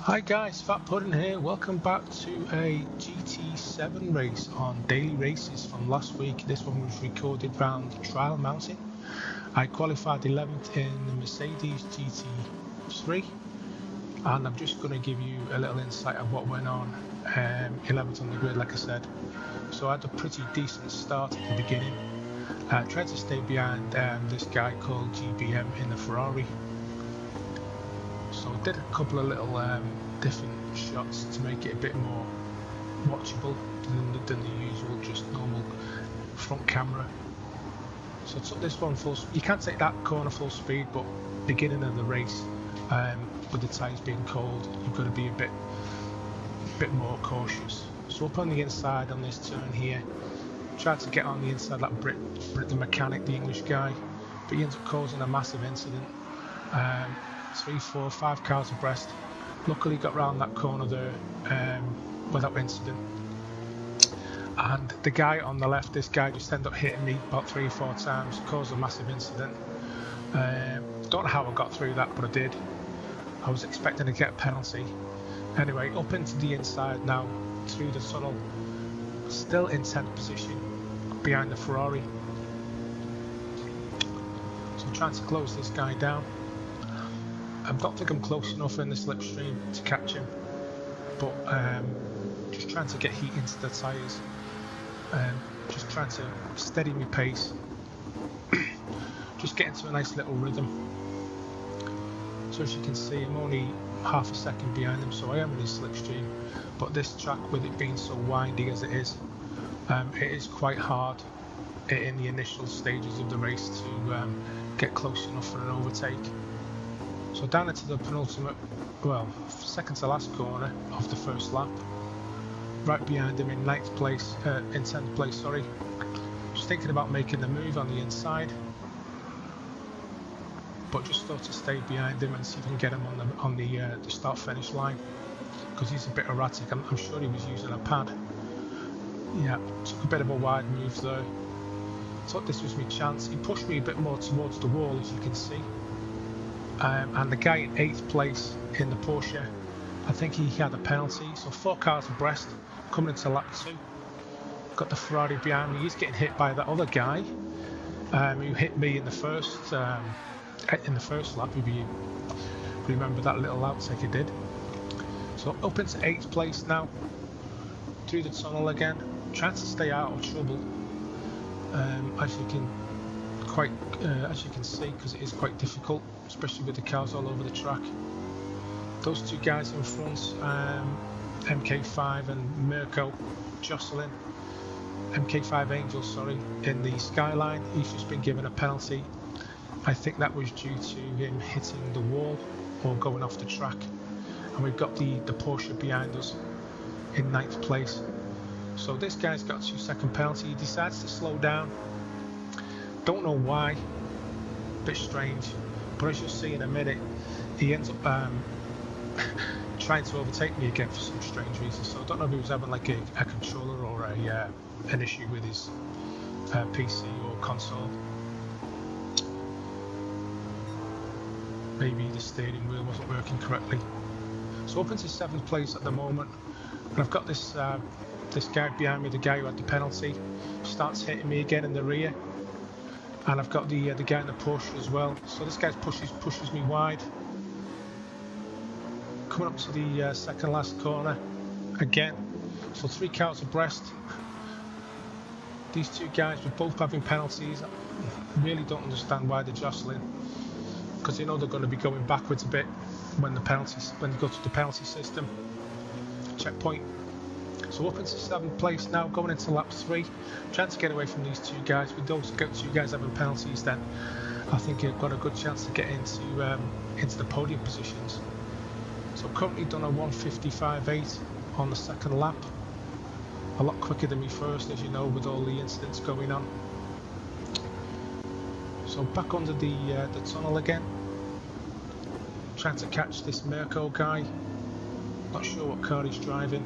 Hi guys, Fat Pudding here. Welcome back to a GT7 race on Daily Races from last week. This one was recorded round Trial Mountain. I qualified 11th in the Mercedes GT3 and I'm just going to give you a little insight of what went on. 11th on the grid, like I said. So I had a pretty decent start at the beginning. Tried to stay behind this guy called GBM in the Ferrari. So I did a couple of little different shots to make it a bit more watchable than the usual, just normal front camera. So I took this one full. You can't take that corner full speed, but beginning of the race, with the tyres being cold, you've got to be a bit more cautious. So up on the inside on this turn here, tried to get on the inside like Brit the mechanic, the English guy, but he ends up causing a massive incident. 3, 4, 5 cars abreast. Luckily got round that corner there without incident. And the guy on the left, this guy just ended up hitting me about 3 or 4 times, caused a massive incident. Don't know how I got through that, but I did. I was expecting to get a penalty. Anyway, up into the inside now, through the tunnel, still in 10th position behind the Ferrari. So I'm trying to close this guy down. I don't think I'm close enough in the slipstream to catch him, but just trying to get heat into the tyres, just trying to steady my pace, just get into a nice little rhythm. So as you can see, I'm only half a second behind him, so I am in his slipstream, but this track, with it being so windy as it is quite hard in the initial stages of the race to get close enough for an overtake. So down into the penultimate, well, second to last corner of the first lap, right behind him in 10th place, sorry. Just thinking about making the move on the inside, but just thought to stay behind him and see if I can get him on the start-finish line, because he's a bit erratic. I'm sure he was using a pad. Yeah, took a bit of a wide move there. Thought this was my chance. He pushed me a bit more towards the wall, as you can see. And the guy in 8th place in the Porsche, I think he had a penalty. So 4 cars abreast coming into lap 2. Got the Ferrari behind me. He's getting hit by that other guy who hit me in the first lap. If you remember that little outtake he did. So up into 8th place now, through the tunnel again, trying to stay out of trouble. As you can see, because it is quite difficult, especially with the cars all over the track. Those 2 guys in front, MK5 and Mirko, Jocelyn, MK5 Angel, sorry, in the skyline. He's just been given a penalty. I think that was due to him hitting the wall or going off the track. And we've got the Porsche behind us in 9th place. So this guy's got a 2-second penalty. He decides to slow down. Don't know why, bit strange, but as you'll see in a minute, he ends up trying to overtake me again for some strange reason. So I don't know if he was having like a controller or an issue with his PC or console. Maybe the steering wheel wasn't working correctly. So up into 7th place at the moment, and I've got this guy behind me, the guy who had the penalty, starts hitting me again in the rear. And I've got the guy in the Porsche as well. So this guy pushes me wide. Coming up to the second last corner again. So 3 cars abreast. These 2 guys were both having penalties. I really don't understand why they're jostling, because they know they're going to be going backwards a bit when they go to the penalty system. Checkpoint. So up into 7th place now, going into lap 3, trying to get away from these 2 guys. With those 2 guys having penalties, then I think you've got a good chance to get into the podium positions. So currently done a 1:55.8 on the second lap, a lot quicker than me first, as you know, with all the incidents going on. So back under the tunnel again, trying to catch this Mirko guy. Not sure what car he's driving.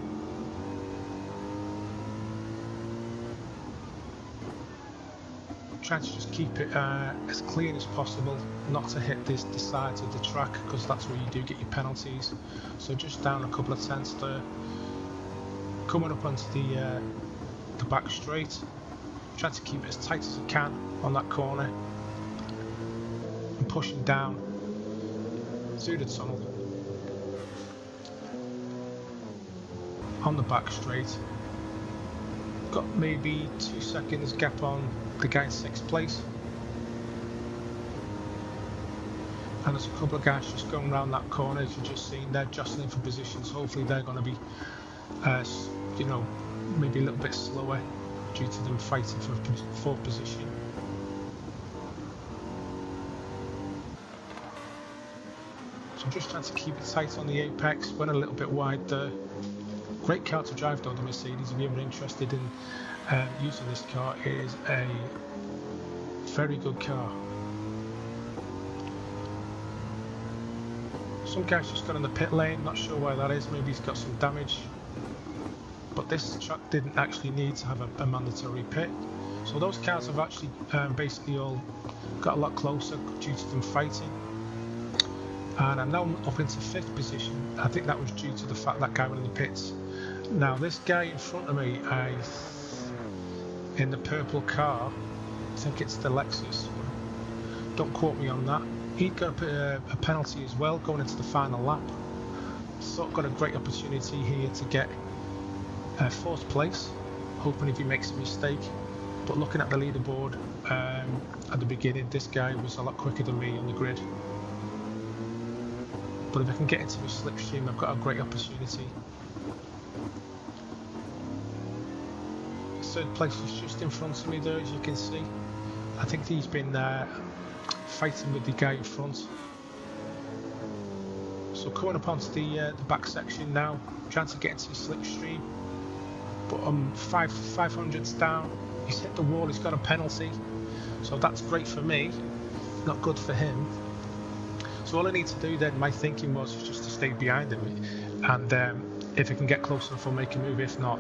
trying to just keep it as clean as possible, not to hit the sides of the track, because that's where you do get your penalties. So just down a couple of tenths there, coming up onto the back straight, trying to keep it as tight as I can on that corner, and pushing down through the tunnel on the back straight. Got maybe 2 seconds gap on the guy in 6th place, and there's a couple of guys just going around that corner, as you've just seen. They're jostling for positions. Hopefully they're going to be you know, maybe a little bit slower due to them fighting for 4th position. So I'm just trying to keep it tight on the apex, went a little bit wide there. Great car to drive though, the Mercedes. If you're ever interested in using this car, it is a very good car. Some guy's just got in the pit lane, not sure why that is, maybe he's got some damage. But this track didn't actually need to have a mandatory pit. So those cars have actually basically all got a lot closer due to them fighting. And I'm now up into 5th position. I think that was due to the fact that guy went in the pits. Now this guy in front of me, in the purple car, I think it's the Lexus, don't quote me on that, he'd got a penalty as well going into the final lap. So I've got a great opportunity here to get 4th place, hoping if he makes a mistake. But looking at the leaderboard at the beginning, this guy was a lot quicker than me on the grid. But if I can get into his slipstream, I've got a great opportunity. 3rd place is just in front of me there, as you can see. I think he's been fighting with the guy in front. So coming up onto the back section now, trying to get into his slipstream. But I'm 500s down. He's hit the wall, he's got a penalty. So that's great for me, not good for him. So all I need to do then, my thinking was just to stay behind him, and if I can get close enough, I'll make a move. If not,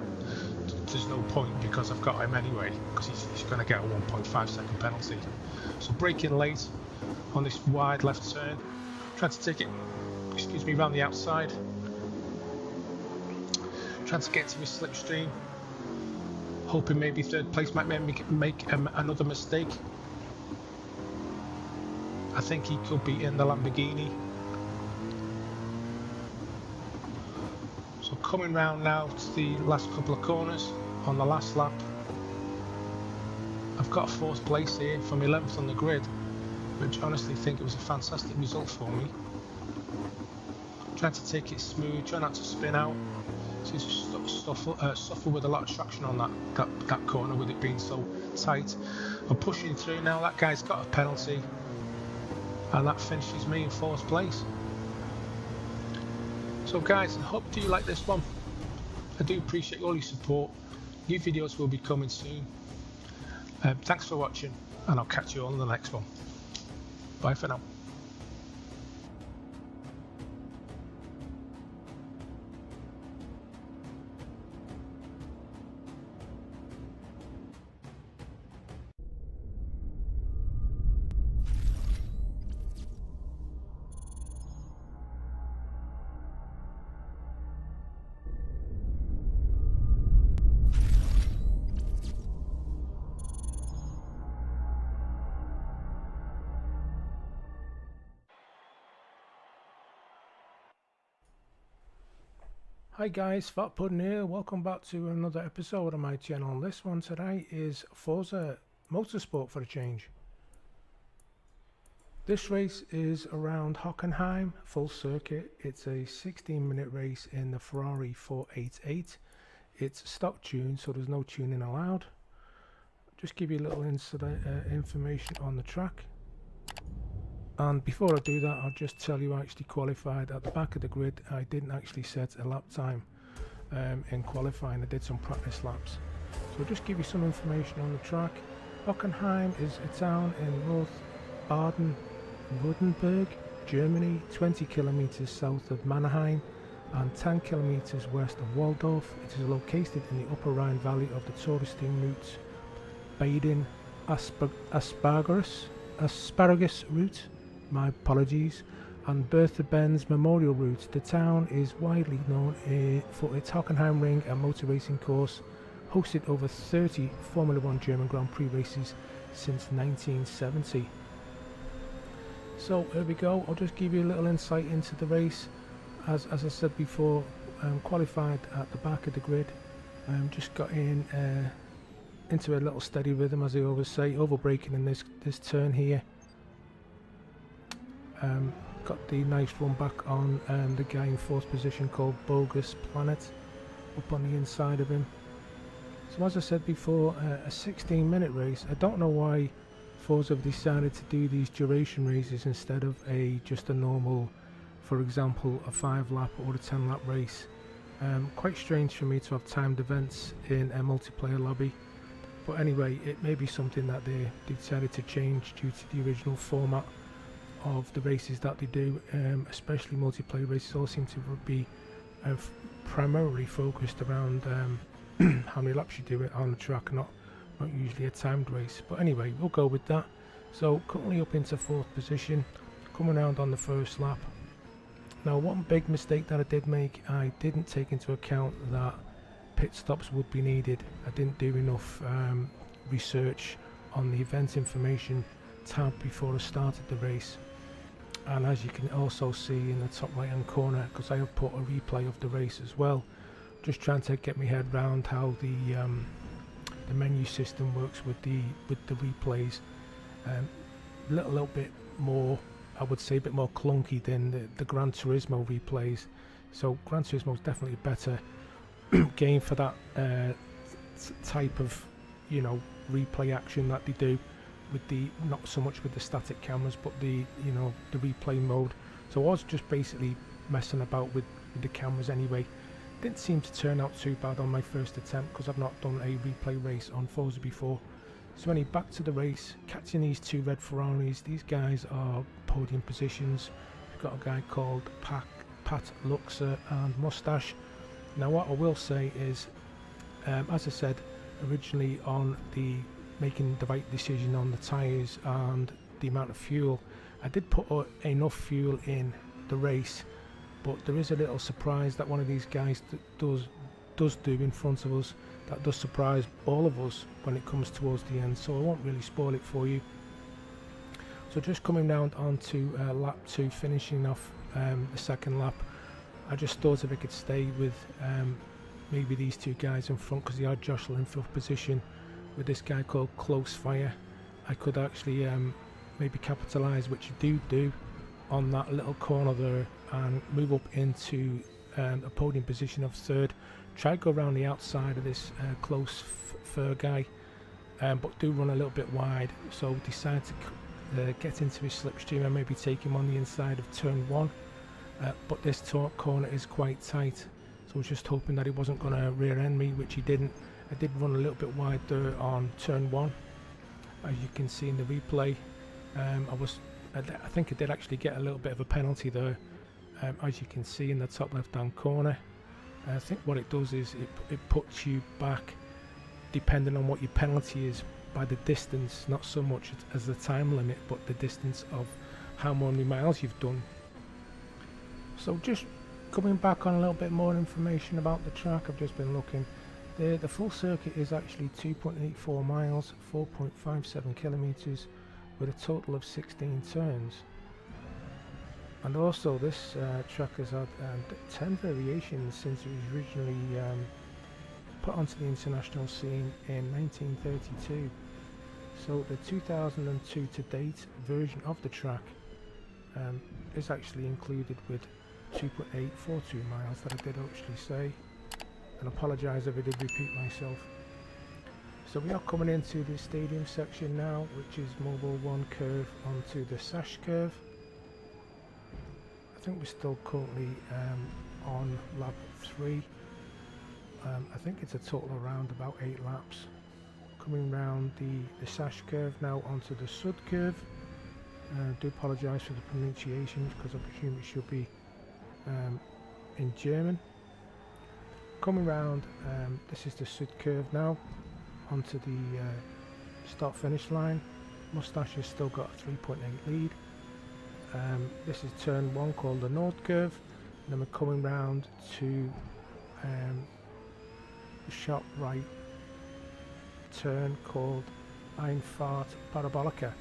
there's no point, because I've got him anyway, because he's going to get a 1.5 second penalty. So braking late on this wide left turn, trying to take it, excuse me, around the outside, trying to get to his slipstream, hoping maybe 3rd place might make another mistake. I think he could be in the Lamborghini. So coming round now to the last couple of corners on the last lap. I've got 4th place here from 11th on the grid, which I honestly think it was a fantastic result for me. Trying to take it smooth, try not to spin out. So just suffer with a lot of traction on that corner, with it being so tight. I'm pushing through now. That guy's got a penalty, and that finishes me in 4th place. So guys, I hope you like this one. I do appreciate all your support. New videos will be coming soon. Thanks for watching, and I'll catch you on the next one. Bye for now. Hi guys, Fat Puddin here. Welcome back to another episode of my channel. This one today is Forza Motorsport for a change. This race is around Hockenheim, full circuit. It's a 16-minute race in the Ferrari 488. It's stock tune, so there's no tuning allowed. Just give you a little information on the track. And before I do that, I'll just tell you I actually qualified at the back of the grid. I didn't actually set a lap time in qualifying. I did some practice laps. So I'll just give you some information on the track. Hockenheim is a town in North Baden-Württemberg, Germany, 20 kilometers south of Mannheim and 10 kilometers west of Waldorf. It is located in the upper Rhine valley of the touristing routes Baden, asparagus route, my apologies, and Bertha-Benz Memorial Route. The town is widely known for its Hockenheim Ring and motor racing course, hosted over 30 Formula 1 German Grand Prix races since 1970. So here we go, I'll just give you a little insight into the race. As I said before, qualified at the back of the grid, just got in into a little steady rhythm, as I always say, over braking in this turn here. Got the nice run back on the guy in fourth position called Bogus Planet up on the inside of him. So as I said before, a 16-minute race. I don't know why Forza have decided to do these duration races instead of just a normal, for example, a 5-lap or a 10-lap race. Quite strange for me to have timed events in a multiplayer lobby, but anyway, it may be something that they decided to change due to the original format of the races that they do, especially multiplayer races all seem to be primarily focused around how many laps you do it on the track, not usually a timed race. But anyway, we'll go with that. So currently up into fourth position, coming around on the first lap. Now, one big mistake that I did make, I didn't take into account that pit stops would be needed. I didn't do enough research on the event information tab before I started the race. And as you can also see in the top right hand corner, because I have put a replay of the race as well, just trying to get my head around how the menu system works with the replays. Little bit more, I would say, a bit more clunky than the Gran Turismo replays. So Gran Turismo is definitely a better game for that type of, you know, replay action that they do with the, not so much with the static cameras, but the, you know, the replay mode. So I was just basically messing about with the cameras anyway. Didn't seem to turn out too bad on my first attempt because I've not done a replay race on Forza before. So anyway, back to the race, catching these two red Ferraris. These guys are podium positions. We've got a guy called Pat Luxer and Mustache. Now what I will say is, as I said originally, on the making the right decision on the tyres and the amount of fuel, I did put enough fuel in the race, but there is a little surprise that one of these guys does do in front of us that does surprise all of us when it comes towards the end, so I won't really spoil it for you. So just coming round onto lap 2, finishing off the second lap, I just thought if I could stay with maybe these two guys in front, because they are jostling for position with this guy called Close Fire, I could actually maybe capitalise, which you do on that little corner there, and move up into a podium position of third. Try to go around the outside of this Close Fur guy, but do run a little bit wide, so decide to get into his slipstream and maybe take him on the inside of turn 1, but this corner is quite tight, so I was just hoping that he wasn't going to rear end me, which he didn't. I did run a little bit wide there on turn 1, as you can see in the replay. I think I did actually get a little bit of a penalty there, as you can see in the top left hand corner. I think what it does is it puts you back, depending on what your penalty is, by the distance, not so much as the time limit, but the distance of how many miles you've done. So just coming back on a little bit more information about the track, I've just been looking. The full circuit is actually 2.84 miles, 4.57 kilometers, with a total of 16 turns. And also this track has had 10 variations since it was originally put onto the international scene in 1932. So the 2002 to date version of the track is actually included with 2.842 miles that I did actually say, and apologise if I did repeat myself. So we are coming into the stadium section now, which is Mobile 1 curve onto the Sash curve. I think we're still currently on lap 3. I think it's a total around about 8 laps. Coming round the Sash curve now onto the Sud curve. I do apologise for the pronunciation because I presume it should be in German. Coming round, this is the Sud curve now onto the start finish line. Mustache has still got a 3.8 lead. This is turn 1 called the Nord curve, and then we're coming round to the sharp right turn called Einfahrt Parabolica.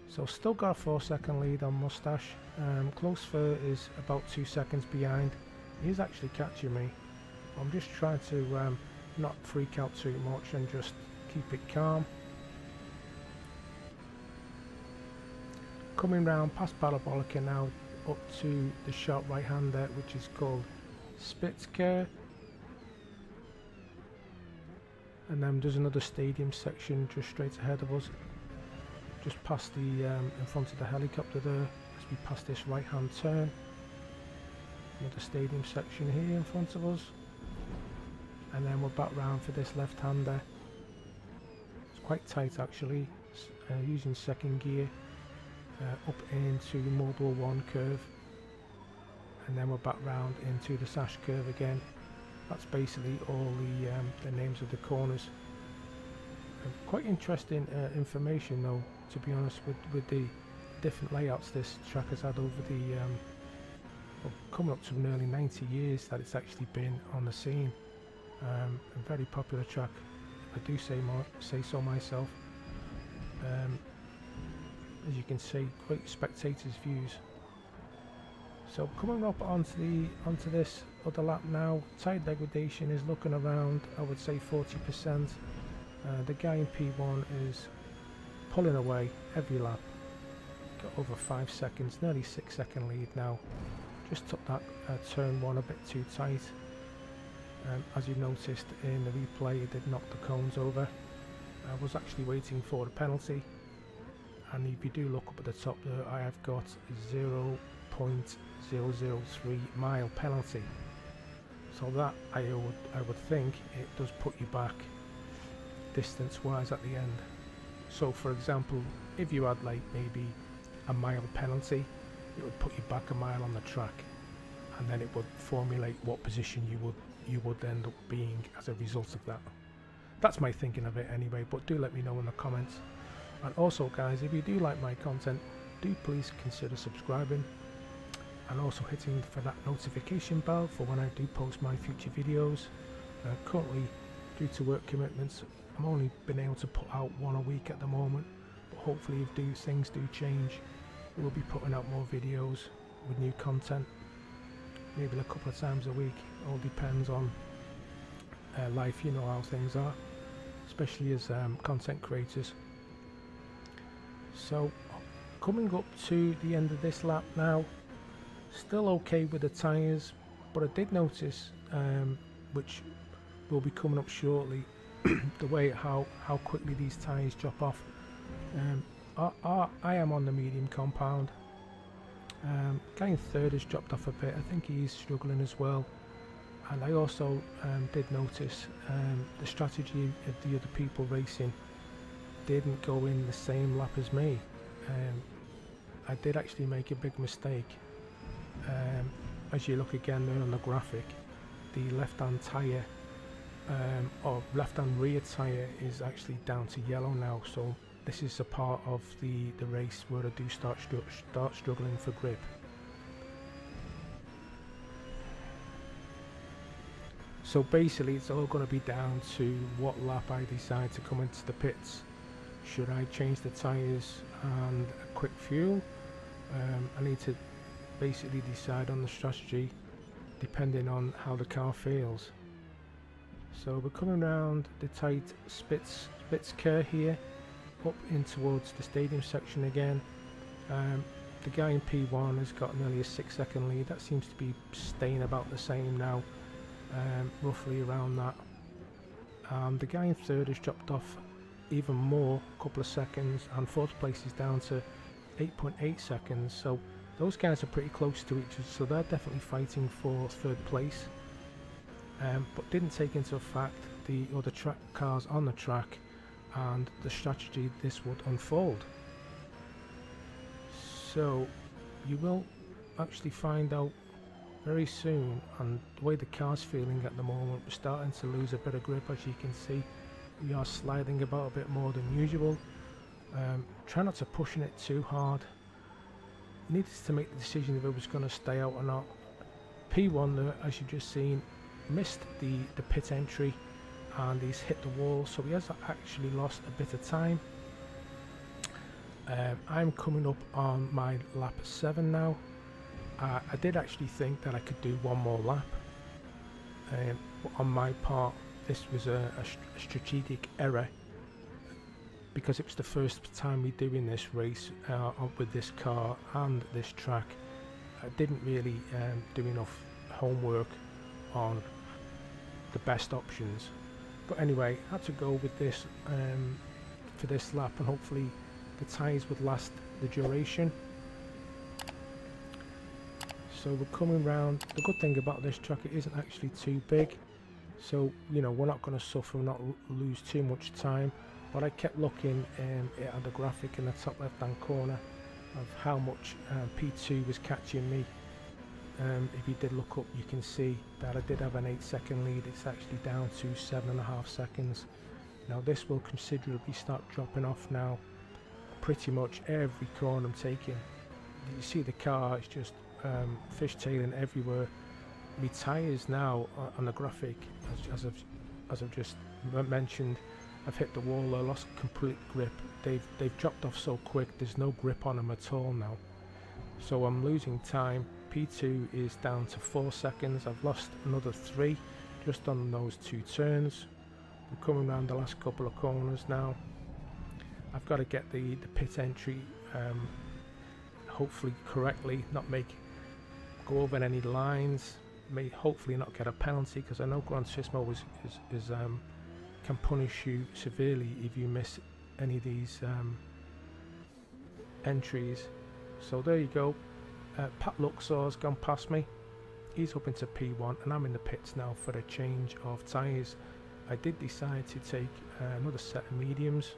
So still got a 4-second lead on Mustache. Close Fur is about 2 seconds behind. He's actually catching me. I'm just trying to not freak out too much and just keep it calm. Coming round past Parabolica now up to the sharp right hander, which is called Spitzker. And then there's another stadium section just straight ahead of us, just past the in front of the helicopter there, as we pass this right hand turn. Another stadium section here in front of us, and then we're back round for this left hander. It's quite tight actually, using second gear up into Mobile 1 curve, and then we're back round into the Sash curve again. That's basically all the names of the corners. Quite interesting information though, to be honest, with the different layouts this track has had over the well, coming up to nearly 90 years that it's actually been on the scene. A very popular track, if I do say so myself. As you can see, great spectators' views. So coming up onto this other lap now, tyre degradation is looking around, I would say 40%. The guy in P1 is pulling away every lap. Got over 5 seconds, nearly 6-second lead now. Just took that turn 1 a bit too tight. As you noticed in the replay, it did knock the cones over. I was actually waiting for the penalty, and if you do look up at the top there, I have got 0.003 mile penalty. So that I would think it does put you back distance wise at the end. So for example, if you had like maybe a mile penalty, it would put you back a mile on the track, and then it would formulate what position you would end up being as a result of that. That's my thinking of it anyway, but do let me know in the comments. And also guys, if you do like my content, do please consider subscribing and also hitting for that notification bell for when I do post my future videos. Currently, due to work commitments, I'm only been able to put out 1 a week at the moment, but hopefully if things do change, we'll be putting out more videos with new content, maybe a couple of times a week. All depends on life, you know how things are, especially as content creators. So coming up to the end of this lap now, still okay with the tyres, but I did notice, which will be coming up shortly, the way how quickly these tyres drop off. I am on the medium compound. Guy in third has dropped off a bit. I think he's struggling as well. And I also did notice the strategy of the other people racing didn't go in the same lap as me. I did actually make a big mistake. As you look again there on the graphic, the left-hand tyre or left-hand rear tyre is actually down to yellow now. So this is a part of the race where I do start struggling for grip. So basically it's all going to be down to what lap I decide to come into the pits. Should I change the tyres and a quick fuel? I need to basically decide on the strategy depending on how the car feels. So we're coming around the tight Spitzker here, up in towards the stadium section again. The guy in P1 has got nearly a 6-second lead. That seems to be staying about the same now, roughly around that. The guy in third has dropped off even more, a couple of seconds, and fourth place is down to 8.8 seconds. So those guys are pretty close to each other, so they're definitely fighting for third place. But didn't take into fact the other cars on the track and the strategy this would unfold. So you will actually find out very soon, and the way the car's feeling at the moment, we're starting to lose a bit of grip. As you can see, we are sliding about a bit more than usual. Try not to pushing it too hard. Needed to make the decision if it was going to stay out or not. P1 there, as you've just seen, missed the pit entry and he's hit the wall, so he has actually lost a bit of time. I'm coming up on my lap 7 now. I did actually think that I could do one more lap. But on my part, this was a strategic error, because it was the first time we doing this race with this car and this track. I didn't really do enough homework on the best options. But anyway, I had to go with this for this lap, and hopefully the tyres would last the duration. So we're coming round. The good thing about this track, it isn't actually too big, so you know, we're not going to suffer and not lose too much time. But I kept looking at the graphic in the top left hand corner of how much P2 was catching me. If you did look up, you can see that I did have an 8-second lead. It's actually down to 7.5 seconds. Now this will considerably start dropping off now. Pretty much every corner I'm taking, you see the car is just fishtailing everywhere. My tyres now on the graphic, as I've just mentioned, I've hit the wall. I lost complete grip. They've dropped off so quick. There's no grip on them at all now. So I'm losing time. P2 is down to 4 seconds. I've lost another 3 just on those 2 turns. We're coming around the last couple of corners now. I've got to get the pit entry hopefully correctly, not go over any lines, may hopefully not get a penalty, because I know Gran Turismo can punish you severely if you miss any of these entries. So there you go. Pat Luxor's gone past me. He's up into P1 and I'm in the pits now for a change of tyres. I did decide to take another set of mediums.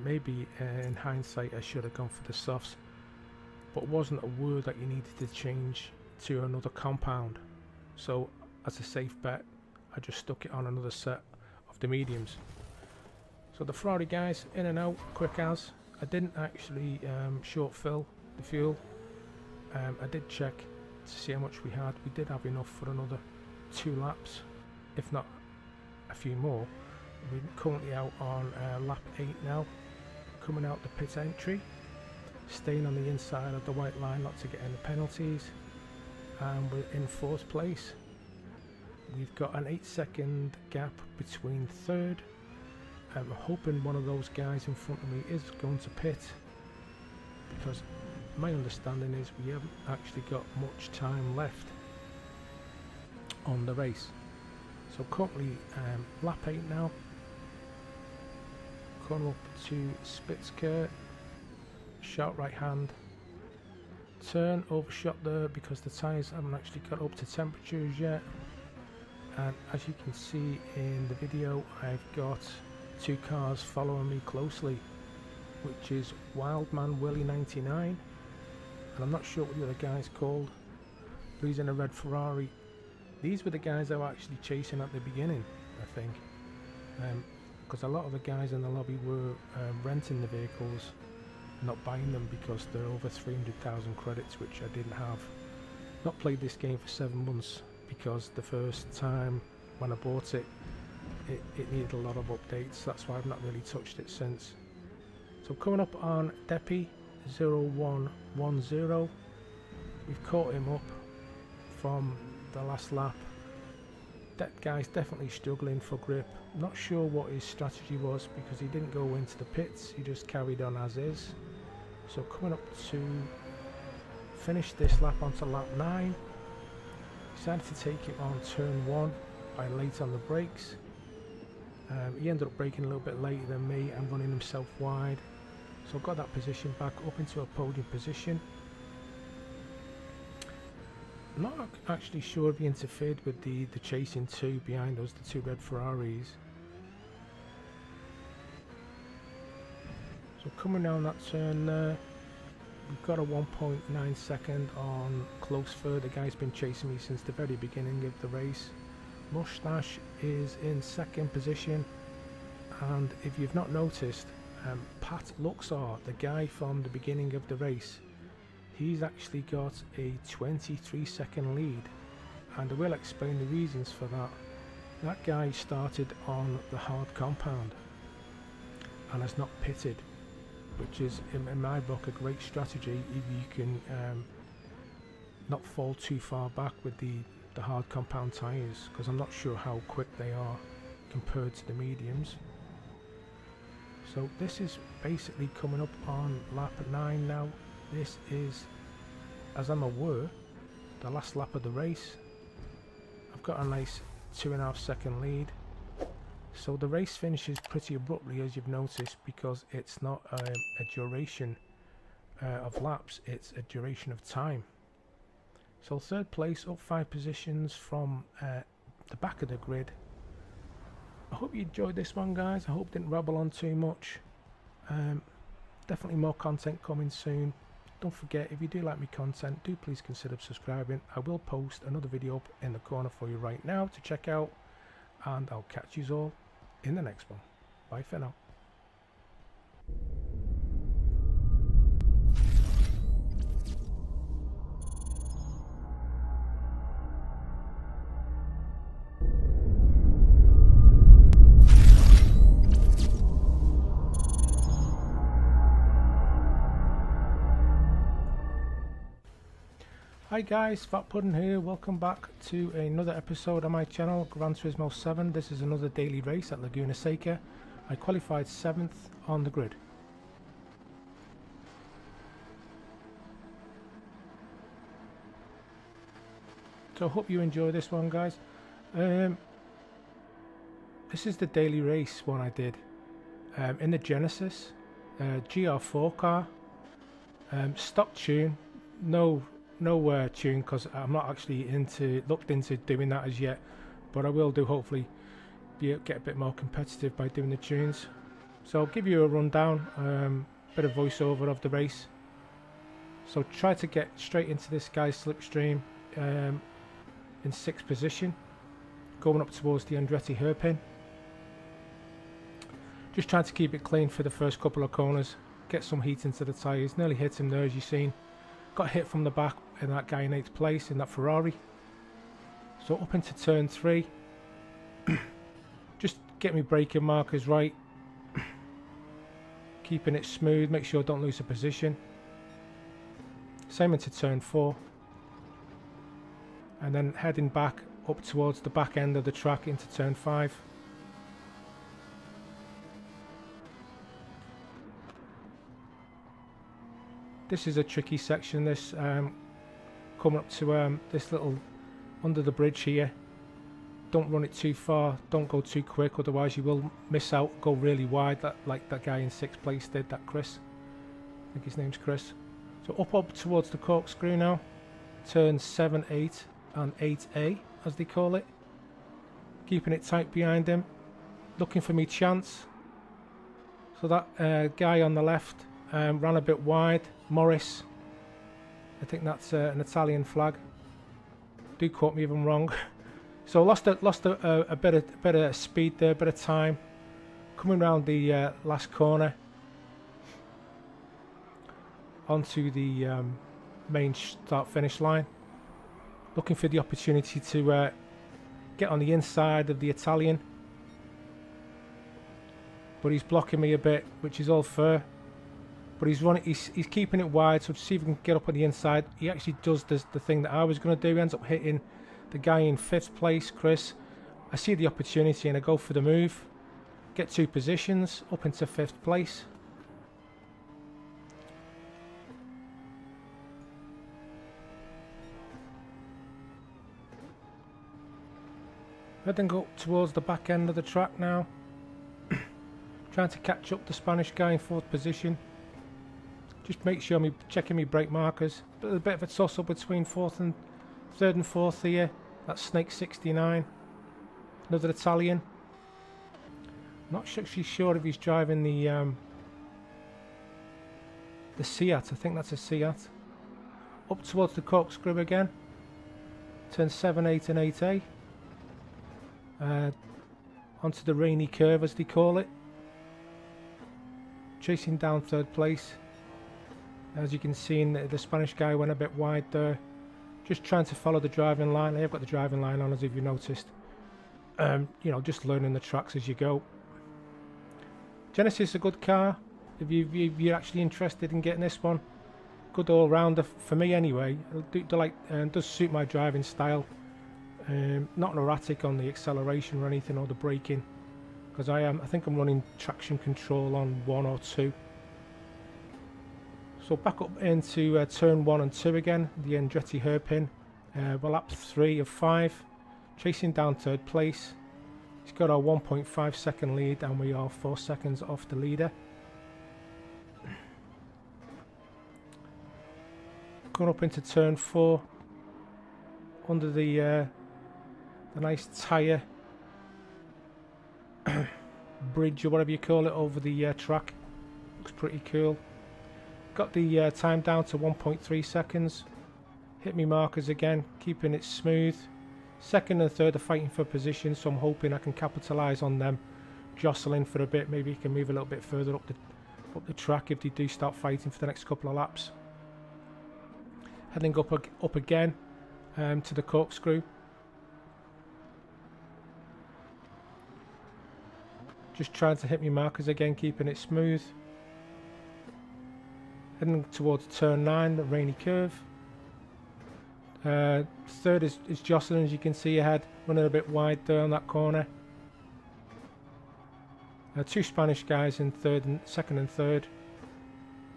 Maybe in hindsight I should have gone for the softs, but it wasn't aware that you needed to change to another compound. So as a safe bet, I just stuck it on another set of the mediums. So the Ferrari guys in and out quick as. I didn't actually short fill the fuel. I did check to see how much we had. We did have enough for another 2 laps, if not a few more. We're currently out on lap 8 now, coming out the pit entry, staying on the inside of the white line not to get any penalties, and we're in 4th place. We've got an 8-second gap between 3rd. I'm hoping one of those guys in front of me is going to pit, because my understanding is we haven't actually got much time left on the race. So currently lap 8 now, coming up to Spitzker, sharp right hand turn, overshot there because the tyres haven't actually got up to temperatures yet. And as you can see in the video, I've got 2 cars following me closely, which is Wildman Willie 99, and I'm not sure what the other guy's called, but he's in a red Ferrari. These were the guys I was actually chasing at the beginning, I think, because a lot of the guys in the lobby were renting the vehicles, not buying them, because they're over 300,000 credits, which I didn't have. Not played this game for 7 months, because the first time when I bought it, it needed a lot of updates. That's why I've not really touched it since. So coming up on Deppy 0110, we've caught him up from the last lap. That guy's definitely struggling for grip. Not sure what his strategy was, because he didn't go into the pits, he just carried on as is. So coming up to finish this lap onto lap 9, decided to take it on turn 1 by late on the brakes. He ended up braking a little bit later than me and running himself wide, so got that position back up into a podium position. Not actually sure if he interfered with the chasing 2 behind us, the 2 red Ferraris. So coming down that turn there, we've got a 1.9 second on close third. The guy's been chasing me since the very beginning of the race. Mustache is in second position, and if you've not noticed, Pat Luxor, the guy from the beginning of the race, he's actually got a 23-second lead, and I will explain the reasons for that. That guy started on the hard compound and has not pitted, which is in my book a great strategy if you can not fall too far back with the hard compound tyres, because I'm not sure how quick they are compared to the mediums. So this is basically coming up on lap 9 now. This is, as I'm aware, the last lap of the race. I've got a nice 2.5 second lead. So the race finishes pretty abruptly, as you've noticed, because it's not a duration of laps, it's a duration of time. So third place, up 5 positions from the back of the grid. I hope you enjoyed this one, guys. I hope it didn't rabble on too much. Definitely more content coming soon. Don't forget, if you do like my content, do please consider subscribing. I will post another video up in the corner for you right now to check out, and I'll catch you all in the next one. Bye for now. Hi guys, Fat Pudding here. Welcome back to another episode on my channel, Gran Turismo 7. This is another daily race at Laguna Seca. I qualified 7th on the grid. So I hope you enjoy this one, guys. This is the daily race one I did in the Genesis GR4 car, stock tune, no tune, because I'm not actually looked into doing that as yet, but I will do, hopefully get a bit more competitive by doing the tunes. So I'll give you a rundown, bit of voiceover of the race. So try to get straight into this guy's slipstream in 6th position, going up towards the Andretti hairpin. Just trying to keep it clean for the first couple of corners, get some heat into the tyres. Nearly hit him there, as you've seen. Got hit from the back in that guy in 8th place in that Ferrari. So up into turn 3, just get me braking markers right, keeping it smooth, make sure I don't lose a position. Same into turn 4, and then heading back up towards the back end of the track into turn 5. This is a tricky section, this coming up to this little under the bridge here. Don't run it too far, don't go too quick, otherwise you will miss out, go really wide, like that guy in 6th place did, that Chris. I think his name's Chris. So up towards the corkscrew now, turns 7, 8 and 8A as they call it. Keeping it tight behind him, looking for me chance. So that guy on the left ran a bit wide, Morris. I think that's an Italian flag. Do quote me if I'm wrong. So lost a bit of speed there, a bit of time. Coming round the last corner onto the main start-finish line. Looking for the opportunity to get on the inside of the Italian, but he's blocking me a bit, which is all fair. But he's keeping it wide, so to see if we can get up on the inside. He actually does the thing that I was going to do. He ends up hitting the guy in 5th place, Chris. I see the opportunity and I go for the move. Get 2 positions, up into 5th place. Heading up towards the back end of the track now. Trying to catch up the Spanish guy in 4th position. Just make sure I'm checking my brake markers. But a bit of a toss-up between 3rd and 4th here. That's Snake 69. Another Italian. Not actually sure if he's driving the the Seat, I think that's a Seat. Up towards the corkscrew again. Turn 7, 8 and 8A. Onto the rainy curve as they call it. Chasing down third place. As you can see, the Spanish guy went a bit wide there. Just trying to follow the driving line. I have got the driving line on, as if you noticed. You know, just learning the tracks as you go. Genesis is a good car. If you're actually interested in getting this one, good all-rounder for me anyway. Does suit my driving style. Not erratic on the acceleration or anything, or the braking, because I think I'm running traction control on 1 or 2. So back up into turn 1 and 2 again, the Andretti hairpin. We're lap 3 of 5, chasing down third place. He's got our 1.5 second lead, and we are 4 seconds off the leader. Going up into turn 4, under the nice tyre bridge or whatever you call it over the track. Looks pretty cool. Got the time down to 1.3 seconds. Hit me markers again, keeping it smooth. Second and third are fighting for position, so I'm hoping I can capitalise on them jostling for a bit. Maybe he can move a little bit further up the track if they do start fighting for the next couple of laps. Heading up again to the corkscrew. Just trying to hit me markers again, keeping it smooth. Heading towards turn 9, the rainy curve. Third is jostling, as you can see ahead, running a bit wide there on that corner. 2 Spanish guys in second and third.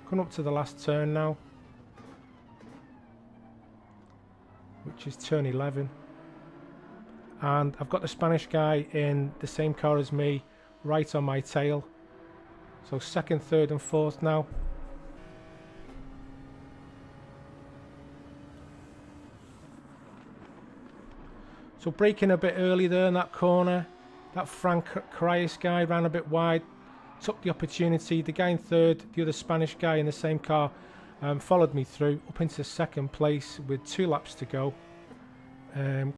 Coming up to the last turn now, which is turn 11. And I've got the Spanish guy in the same car as me, right on my tail. So second, third and fourth now. So braking a bit early there in that corner. That Frank Carias guy ran a bit wide, took the opportunity. The guy in third, the other Spanish guy in the same car, followed me through up into second place with 2 laps to go.